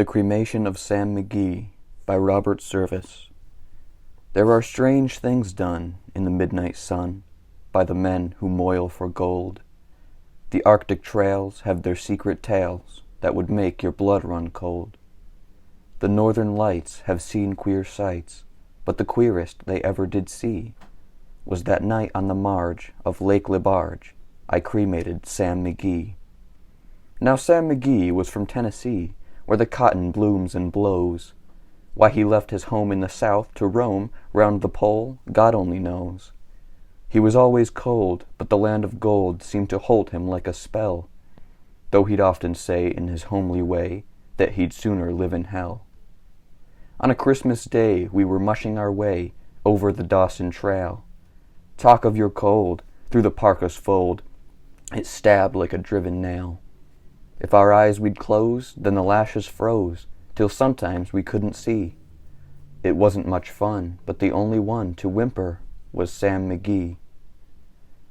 The Cremation of Sam McGee by Robert Service. There are strange things done in the midnight sun by the men who moil for gold. The Arctic trails have their secret tales that would make your blood run cold. The northern lights have seen queer sights, but the queerest they ever did see was that night on the marge of Lake Lebarge I cremated Sam McGee. Now Sam McGee was from Tennessee, where the cotton blooms and blows. Why he left his home in the South to roam round the pole, God only knows. He was always cold, but the land of gold seemed to hold him like a spell, though he'd often say in his homely way that he'd sooner live in hell. On a Christmas day we were mushing our way over the Dawson Trail. Talk of your cold, through the parka's fold, it stabbed like a driven nail. If our eyes we'd close, then the lashes froze, till sometimes we couldn't see. It wasn't much fun, but the only one to whimper was Sam McGee.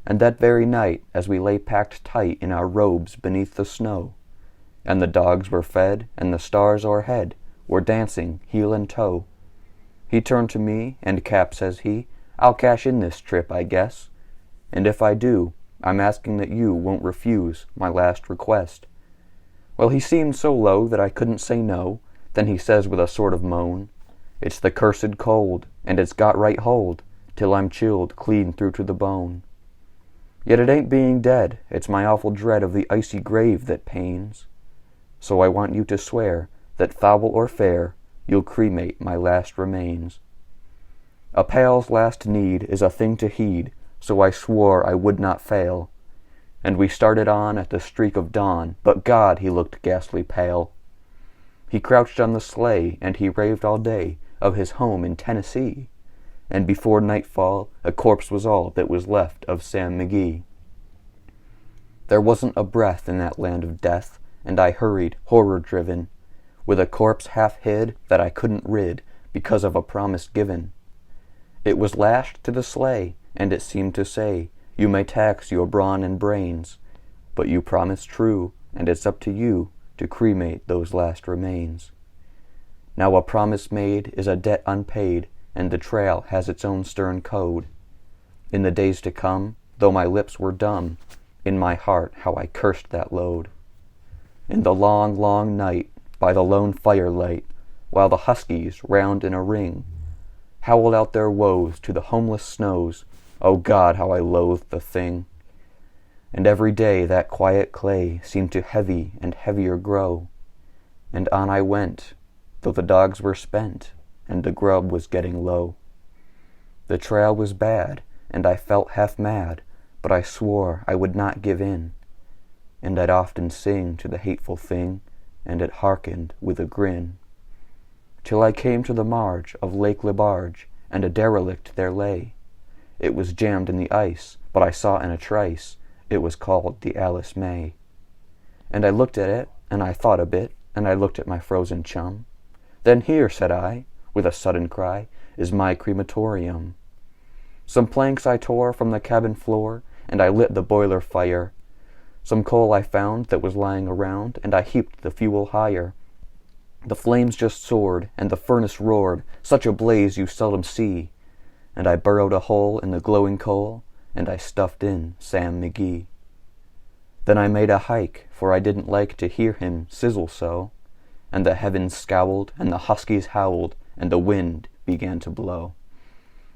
And that very night, as we lay packed tight in our robes beneath the snow, and the dogs were fed, and the stars o'erhead were dancing heel and toe, he turned to me, and Cap, says he, I'll cash in this trip, I guess. And if I do, I'm asking that you won't refuse my last request. Well, he seemed so low that I couldn't say no. Then he says with a sort of moan, it's the cursed cold, and it's got right hold, till I'm chilled clean through to the bone. Yet it ain't being dead, it's my awful dread of the icy grave that pains. So I want you to swear that foul or fair, you'll cremate my last remains. A pal's last need is a thing to heed, so I swore I would not fail. And we started on at the streak of dawn, but God, he looked ghastly pale. He crouched on the sleigh, and he raved all day of his home in Tennessee, and before nightfall a corpse was all that was left of Sam McGee. There wasn't a breath in that land of death, and I hurried, horror-driven, with a corpse half hid that I couldn't rid because of a promise given. It was lashed to the sleigh, and it seemed to say, you may tax your brawn and brains, but you promised true, and it's up to you to cremate those last remains. Now a promise made is a debt unpaid, and the trail has its own stern code. In the days to come, though my lips were dumb, in my heart how I cursed that load. In the long, long night, by the lone firelight, while the huskies, round in a ring, howled out their woes to the homeless snows, oh God, how I loathed the thing. And every day that quiet clay seemed to heavy and heavier grow, and on I went, though the dogs were spent, and the grub was getting low. The trail was bad, and I felt half mad, but I swore I would not give in, and I'd often sing to the hateful thing, and it hearkened with a grin. Till I came to the marge of Lake Lebarge, and a derelict there lay. It was jammed in the ice, but I saw in a trice it was called the Alice May. And I looked at it, and I thought a bit, and I looked at my frozen chum. Then here, said I, with a sudden cry, is my crematorium. Some planks I tore from the cabin floor, and I lit the boiler fire. Some coal I found that was lying around, and I heaped the fuel higher. The flames just soared, and the furnace roared, such a blaze you seldom see. And I burrowed a hole in the glowing coal, and I stuffed in Sam McGee. Then I made a hike, for I didn't like to hear him sizzle so, and the heavens scowled, and the huskies howled, and the wind began to blow.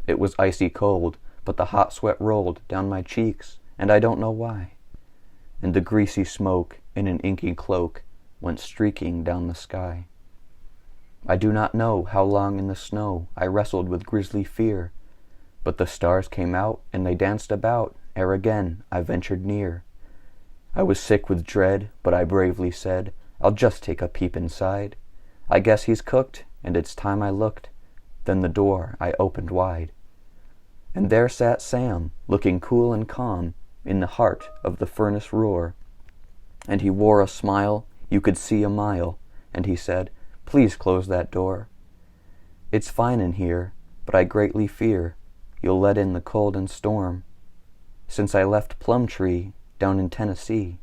It was icy cold, but the hot sweat rolled down my cheeks, and I don't know why. And the greasy smoke, in an inky cloak, went streaking down the sky. I do not know how long in the snow I wrestled with grisly fear, but the stars came out, and they danced about, ere again I ventured near. I was sick with dread, but I bravely said, I'll just take a peep inside. I guess he's cooked, and it's time I looked. Then the door I opened wide. And there sat Sam, looking cool and calm, in the heart of the furnace roar. And he wore a smile you could see a mile, and he said, please close that door. It's fine in here, but I greatly fear you'll let in the cold and storm. Since I left Plumtree down in Tennessee,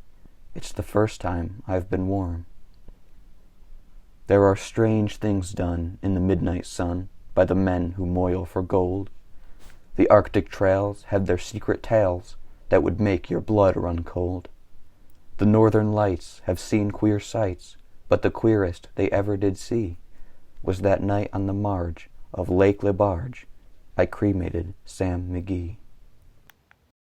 it's the first time I've been warm. There are strange things done in the midnight sun by the men who moil for gold. The Arctic trails have their secret tales that would make your blood run cold. The northern lights have seen queer sights, but the queerest they ever did see was that night on the marge of Lake Lebarge I cremated Sam McGee.